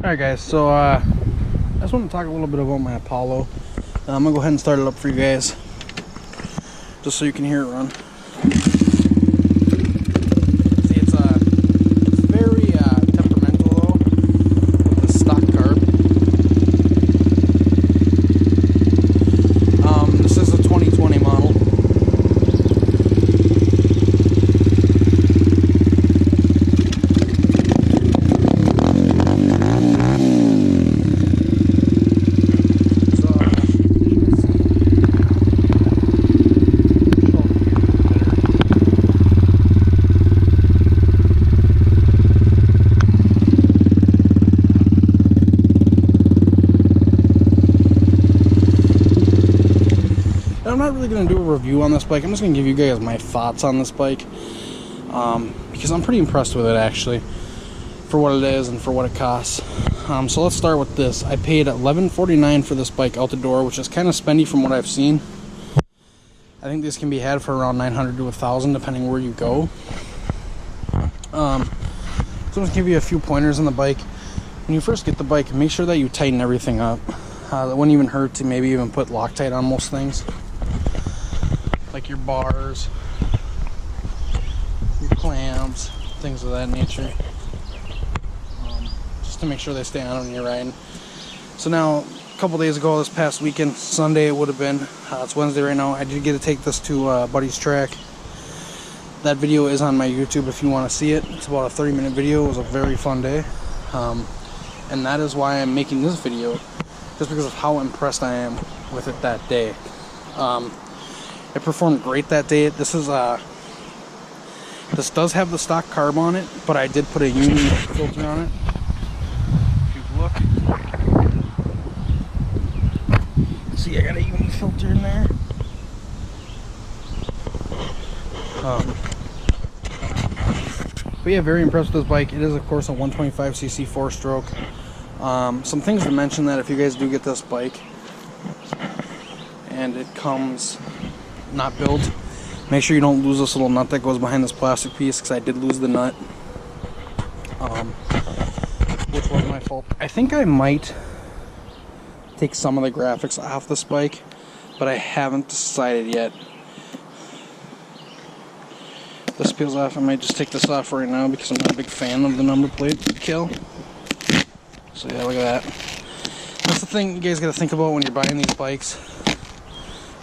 Alright guys, so I just want to talk a little bit about my Apollo. I'm going to go ahead and start it up for you guys, just so you can hear it run. See, it's very temperamental though, with the stock carb. This is a 2020 model. I'm not really going to do a review on this bike. I'm just going to give you guys my thoughts on this bike, because I'm pretty impressed with it actually, for what it is and for what it costs. So let's start with this. I paid $11.49 for this bike out the door, which is kind of spendy from what I've seen. I think this can be had for around $900 to $1,000 depending where you go. So I'm going to give you a few pointers on the bike. When you first get the bike, make sure that you tighten everything up. That wouldn't even hurt to maybe even put Loctite on most things, like your bars, your clamps, things of that nature, just to make sure they stay on when you're riding. So now, a couple days ago, this past weekend, Sunday it would have been, it's Wednesday right now, I did get to take this to Buddy's track. That video is on my YouTube if you want to see it. It's about a 30-minute video. It was a very fun day, and that is why I'm making this video, just because of how impressed I am with it that day. It performed great that day. This does have the stock carb on it, but I did put a uni filter on it. If you look, see, I got a uni filter in there. But yeah, very impressed with this bike. It is, of course, a 125cc 4-stroke. Some things to mention, that if you guys do get this bike and it comes not built, make sure you don't lose this little nut that goes behind this plastic piece, because I did lose the nut, which was my fault. I think I might take some of the graphics off this bike, but I haven't decided yet. This peels off. I might just take this off right now because I'm not a big fan of the number plate kill. So yeah, look at that. That's the thing you guys got to think about when you're buying these bikes.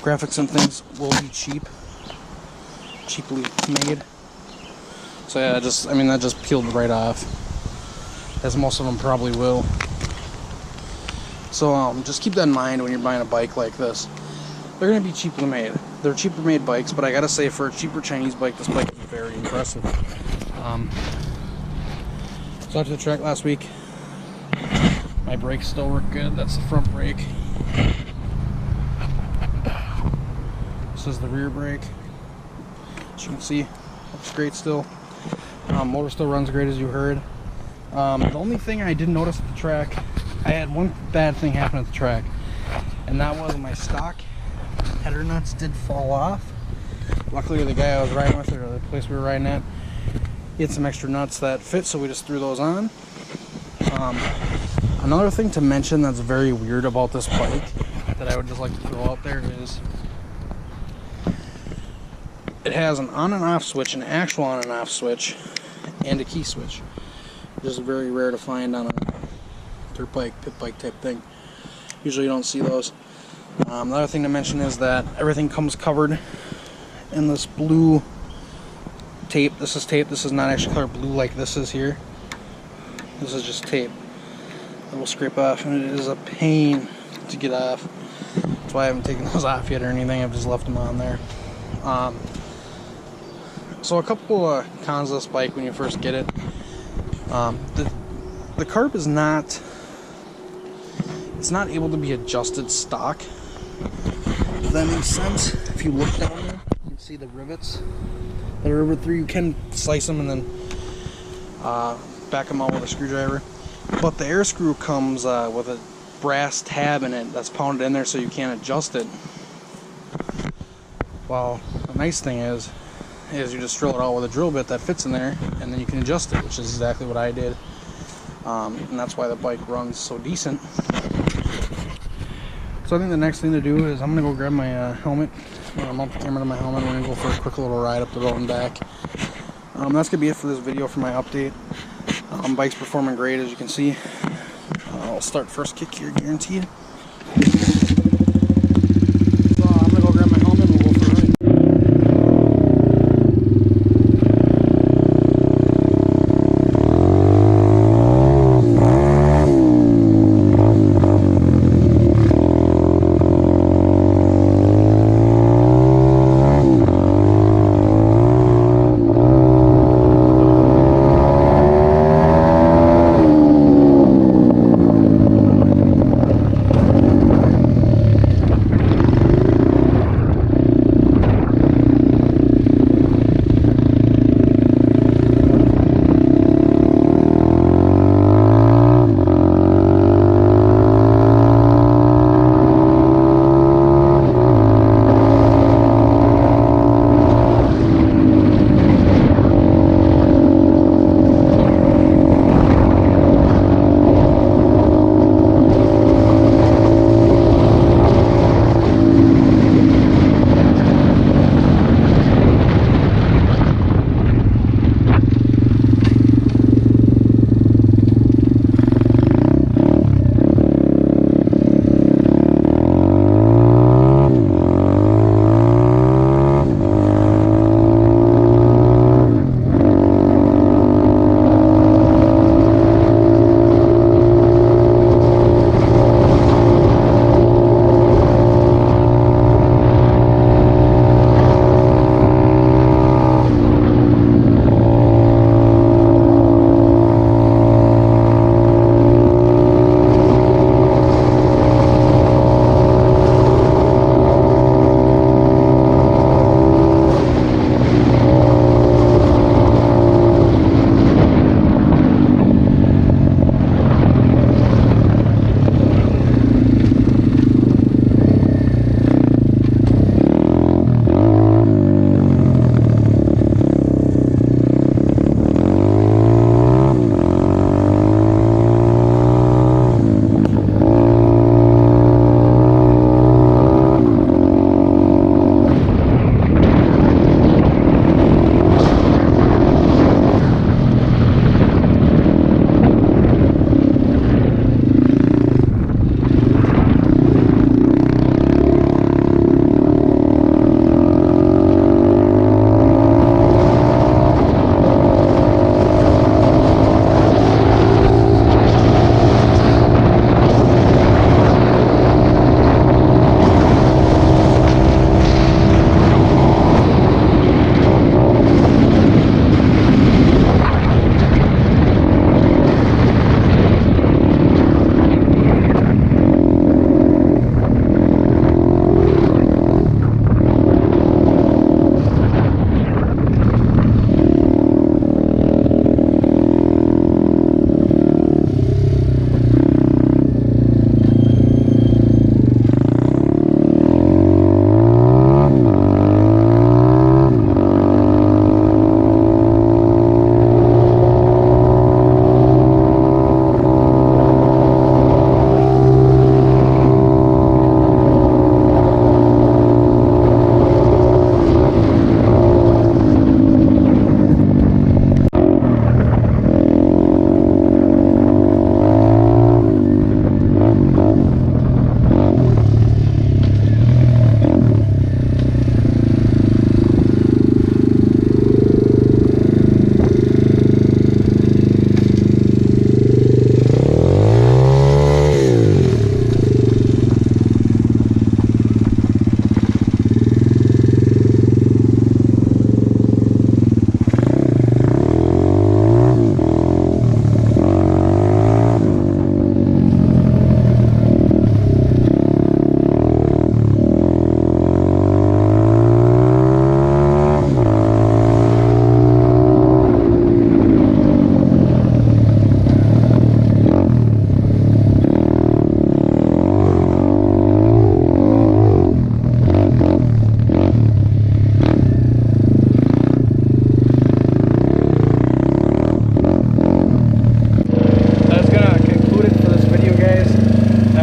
Graphics and things will be cheaply made. So yeah, that just peeled right off, as most of them probably will. So just keep that in mind when you're buying a bike like this. They're gonna be cheaply made. They're cheaper made bikes, but I gotta say, for a cheaper Chinese bike, this bike is very impressive. So out to the track last week. My brakes still work good. That's the front brake. This is the rear brake. As you can see, looks great still. Motor still runs great, as you heard. The only thing I did notice at the track, I had one bad thing happen at the track, and that was my stock header nuts did fall off. Luckily, the guy I was riding with, or the place we were riding at, he had some extra nuts that fit, so we just threw those on. Another thing to mention that's very weird about this bike, that I would just like to throw out there, is it has an on and off switch, an actual on and off switch, and a key switch, which is very rare to find on a dirt bike, pit bike type thing. Usually you don't see those. Another thing to mention is that everything comes covered in this blue tape. This is tape. This is not actually colored blue like this is here. This is just tape that will scrape off, and it is a pain to get off. That's why I haven't taken those off yet or anything. I've just left them on there. So a couple of cons of this bike when you first get it. The carb is not, it's not able to be adjusted stock. If that makes sense. If you look down there, you can see the rivets that are riveted through. You can slice them and then back them out with a screwdriver. But the air screw comes with a brass tab in it that's pounded in there, so you can't adjust it. Well, the nice thing is you just drill it out with a drill bit that fits in there, and then you can adjust it, which is exactly what I did. and that's why the bike runs so decent. So I think the next thing to do is I'm gonna go grab my helmet, mount the camera to my helmet. We're gonna go for a quick little ride up the road and back. That's gonna be it for this video for my update. Bike's performing great, as you can see. I'll start first kick here, guaranteed. So I'm gonna go grab my helmet and we'll go for a ride.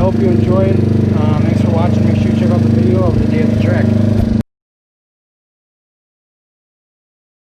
hope you enjoyed. Thanks for watching.